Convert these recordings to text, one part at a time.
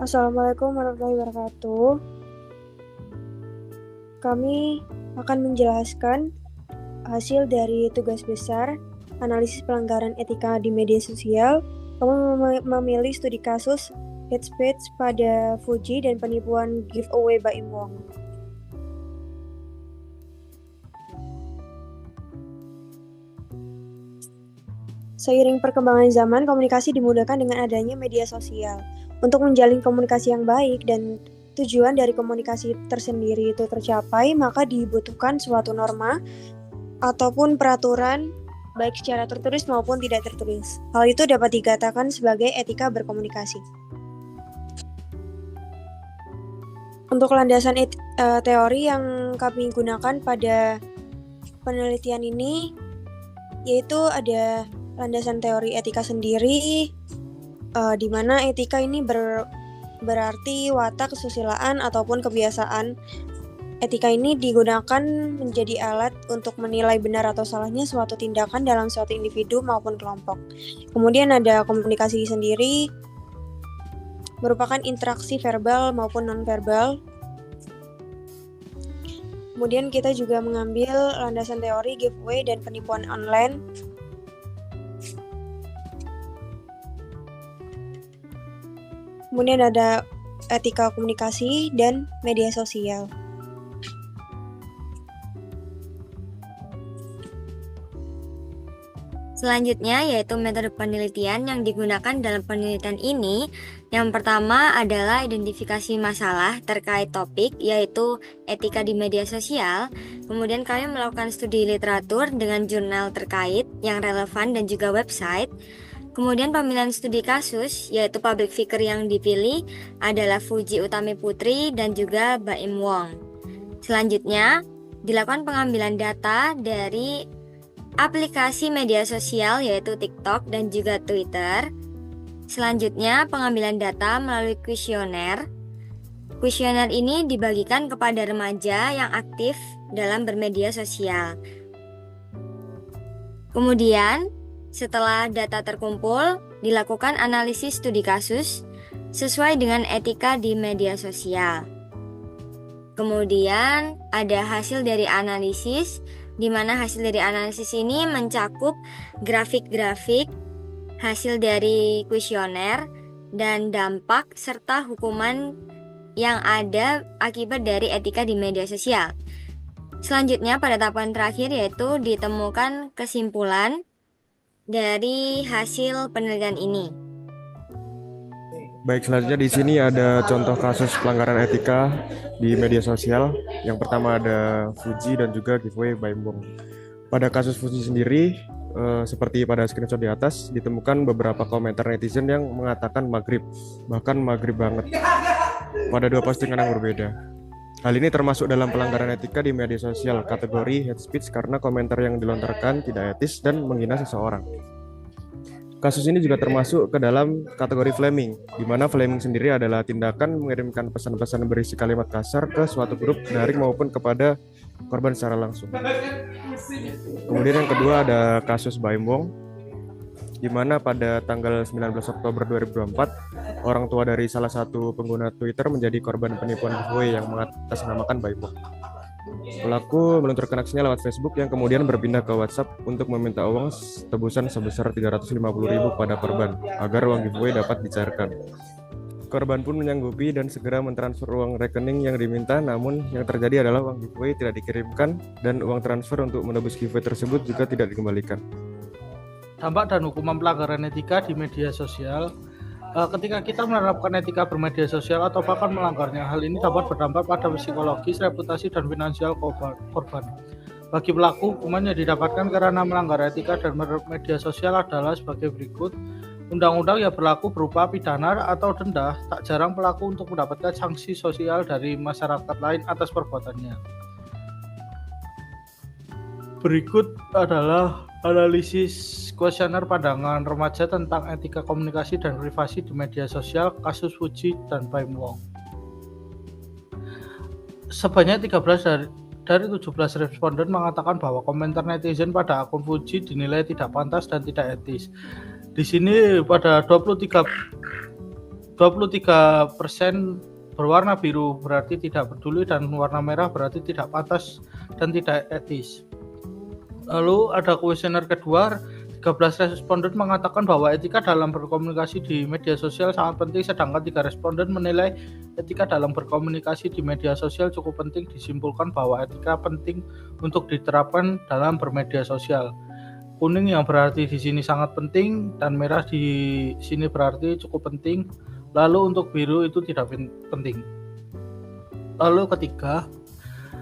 Assalamualaikum warahmatullahi wabarakatuh. Kami akan menjelaskan hasil dari tugas besar analisis pelanggaran etika di media sosial. Kami memilih studi kasus hate speech pada Fuji dan penipuan giveaway Baim Wong. Seiring perkembangan zaman, komunikasi dimudahkan dengan adanya media sosial. Untuk menjalin komunikasi yang baik dan tujuan dari komunikasi tersendiri itu tercapai, maka dibutuhkan suatu norma ataupun peraturan baik secara tertulis maupun tidak tertulis. Hal itu dapat dikatakan sebagai etika berkomunikasi. Untuk landasan teori yang kami gunakan pada penelitian ini, yaitu ada landasan teori etika sendiri, di mana etika ini berarti watak, kesusilaan, ataupun kebiasaan. Etika ini digunakan menjadi alat untuk menilai benar atau salahnya suatu tindakan dalam suatu individu maupun kelompok. Kemudian ada komunikasi sendiri, merupakan interaksi verbal maupun non-verbal. Kemudian kita juga mengambil landasan teori giveaway dan penipuan online. Kemudian ada etika komunikasi dan media sosial. Selanjutnya yaitu metode penelitian yang digunakan dalam penelitian ini. Yang pertama adalah identifikasi masalah terkait topik, yaitu etika di media sosial. Kemudian kami melakukan studi literatur dengan jurnal terkait yang relevan dan juga website. Kemudian pemilihan studi kasus, yaitu public figure yang dipilih adalah Fuji Utami Putri dan juga Baim Wong. Selanjutnya, dilakukan pengambilan data dari aplikasi media sosial yaitu TikTok dan juga Twitter. Selanjutnya, pengambilan data melalui kuesioner. Kuesioner ini dibagikan kepada remaja yang aktif dalam bermedia sosial. Kemudian, setelah data terkumpul, dilakukan analisis studi kasus sesuai dengan etika di media sosial. Kemudian ada hasil dari analisis, di mana hasil dari analisis ini mencakup grafik-grafik, hasil dari kuesioner, dan dampak serta hukuman yang ada akibat dari etika di media sosial. Selanjutnya pada tahapan terakhir yaitu ditemukan kesimpulan dari hasil penelitian ini. Baik, selanjutnya di sini ada contoh kasus pelanggaran etika di media sosial. Yang pertama ada Fuji dan juga giveaway Baim Wong. Pada kasus Fuji sendiri, seperti pada screenshot di atas, ditemukan beberapa komentar netizen yang mengatakan maghrib, bahkan maghrib banget, pada dua postingan yang berbeda. Hal ini termasuk dalam pelanggaran etika di media sosial, kategori hate speech karena komentar yang dilontarkan tidak etis dan menghina seseorang. Kasus ini juga termasuk ke dalam kategori flaming, di mana flaming sendiri adalah tindakan mengirimkan pesan-pesan berisi kalimat kasar ke suatu grup daring maupun kepada korban secara langsung. Kemudian yang kedua ada kasus Baim Wong, di mana pada tanggal 19 Oktober 2024, orang tua dari salah satu pengguna Twitter menjadi korban penipuan giveaway yang mengatasnamakan Baim Wong. Pelaku meluncurkan aksinya lewat Facebook yang kemudian berpindah ke WhatsApp untuk meminta uang tebusan sebesar 350.000 pada korban agar uang giveaway dapat dicairkan. Korban pun menyanggupi dan segera mentransfer uang rekening yang diminta, namun yang terjadi adalah uang giveaway tidak dikirimkan dan uang transfer untuk menebus giveaway tersebut juga tidak dikembalikan. Dampak dan hukuman pelanggaran etika di media sosial. Ketika kita menerapkan etika bermedia sosial atau bahkan melanggarnya, hal ini dapat berdampak pada psikologis, reputasi, dan finansial korban. Bagi pelaku, hukuman yang didapatkan karena melanggar etika dan media sosial adalah sebagai berikut. Undang-undang yang berlaku berupa pidana atau denda, tak jarang pelaku untuk mendapatkan sanksi sosial dari masyarakat lain atas perbuatannya. Berikut adalah analisis kuesioner pandangan remaja tentang etika komunikasi dan privasi di media sosial kasus Fuji dan Baim Wong. Sebanyak 13 dari 17 responden mengatakan bahwa komentar netizen pada akun Fuji dinilai tidak pantas dan tidak etis. Di sini pada 23 23% berwarna biru berarti tidak peduli, dan warna merah berarti tidak pantas dan tidak etis. Lalu ada kuesioner kedua, 13 responden mengatakan bahwa etika dalam berkomunikasi di media sosial sangat penting, sedangkan 3 responden menilai etika dalam berkomunikasi di media sosial cukup penting. Disimpulkan bahwa etika penting untuk diterapkan dalam bermedia sosial. Kuning yang berarti di sini sangat penting dan merah di sini berarti cukup penting. Lalu untuk biru itu tidak penting. Lalu ketiga,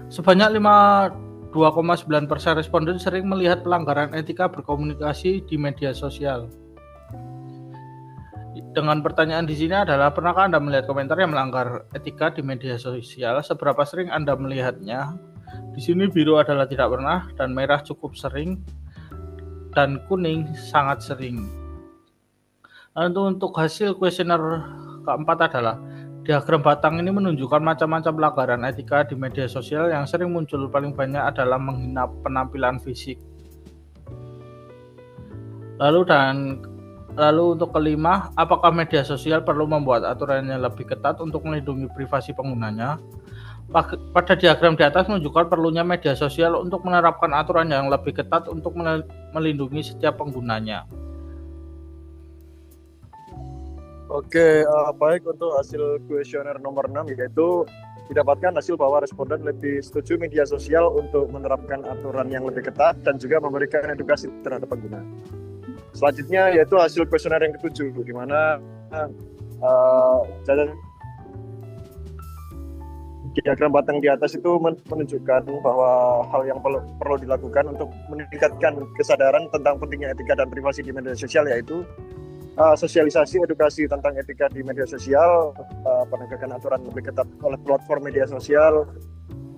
sebanyak 2,9% responden sering melihat pelanggaran etika berkomunikasi di media sosial. Dengan pertanyaan di sini adalah, pernahkah Anda melihat komentar yang melanggar etika di media sosial? Seberapa sering Anda melihatnya? Di sini biru adalah tidak pernah, dan merah cukup sering, dan kuning sangat sering. Lalu untuk hasil kuesioner keempat adalah, diagram batang ini menunjukkan macam-macam pelanggaran etika di media sosial. Yang sering muncul paling banyak adalah menghina penampilan fisik. Lalu untuk kelima, apakah media sosial perlu membuat aturan yang lebih ketat untuk melindungi privasi penggunanya? Pada diagram di atas menunjukkan perlunya media sosial untuk menerapkan aturan yang lebih ketat untuk melindungi setiap penggunanya. Oke, baik, untuk hasil kuesioner nomor 6, yaitu didapatkan hasil bahwa responden lebih setuju media sosial untuk menerapkan aturan yang lebih ketat dan juga memberikan edukasi terhadap pengguna. Selanjutnya yaitu hasil kuesioner yang ke-7, di mana diagram batang di atas itu menunjukkan bahwa hal yang perlu dilakukan untuk meningkatkan kesadaran tentang pentingnya etika dan privasi di media sosial, yaitu sosialisasi edukasi tentang etika di media sosial, penegakan aturan lebih ketat oleh platform media sosial,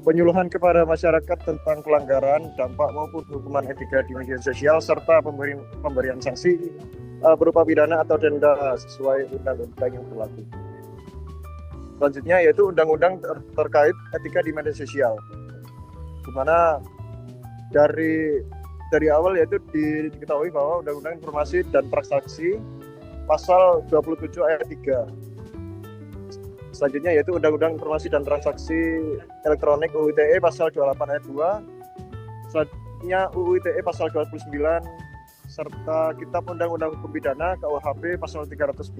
penyuluhan kepada masyarakat tentang pelanggaran, dampak maupun hukuman etika di media sosial, serta pemberian sanksi berupa pidana atau denda sesuai undang-undang yang berlaku. Selanjutnya yaitu undang-undang terkait etika di media sosial, di mana dari awal yaitu diketahui bahwa Undang-Undang Informasi dan Transaksi pasal 27 ayat 3. Selanjutnya yaitu Undang-Undang Informasi dan Transaksi Elektronik UU ITE pasal 28 ayat 2. Selanjutnya UU ITE pasal 29 serta Kitab Undang-Undang Hukum Pidana KUHP pasal 310.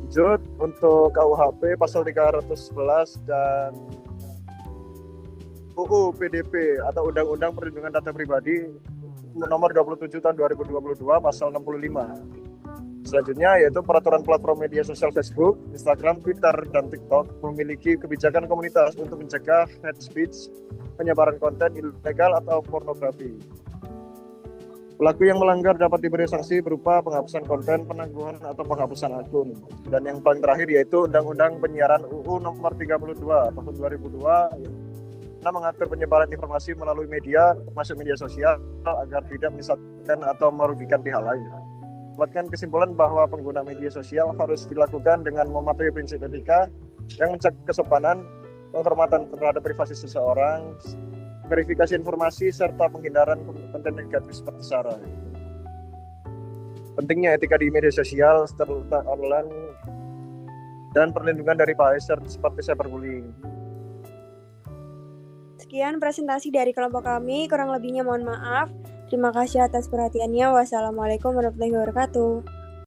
Lanjut untuk KUHP pasal 311 dan UU PDP atau Undang-Undang Perlindungan Data Pribadi nomor 27 tahun 2022 pasal 65. Selanjutnya yaitu peraturan platform media sosial Facebook, Instagram, Twitter, dan TikTok memiliki kebijakan komunitas untuk mencegah hate speech, penyebaran konten ilegal atau pornografi. Pelaku yang melanggar dapat diberi sanksi berupa penghapusan konten, penangguhan, atau penghapusan akun. Dan yang paling terakhir yaitu Undang-Undang Penyiaran UU nomor 32 tahun 2002 yang mengatur penyebaran informasi melalui media, termasuk media sosial, agar tidak menyesatkan atau merugikan pihak lain. Buatkan kesimpulan bahwa pengguna media sosial harus dilakukan dengan mematuhi prinsip etika yang menjaga kesopanan, penghormatan terhadap privasi seseorang, verifikasi informasi, serta penghindaran konten negatif seperti sara. Pentingnya etika di media sosial serta online dan perlindungan dari bahaya seperti cyberbullying. Sekian presentasi dari kelompok kami, kurang lebihnya mohon maaf. Terima kasih atas perhatiannya. Wassalamualaikum warahmatullahi wabarakatuh.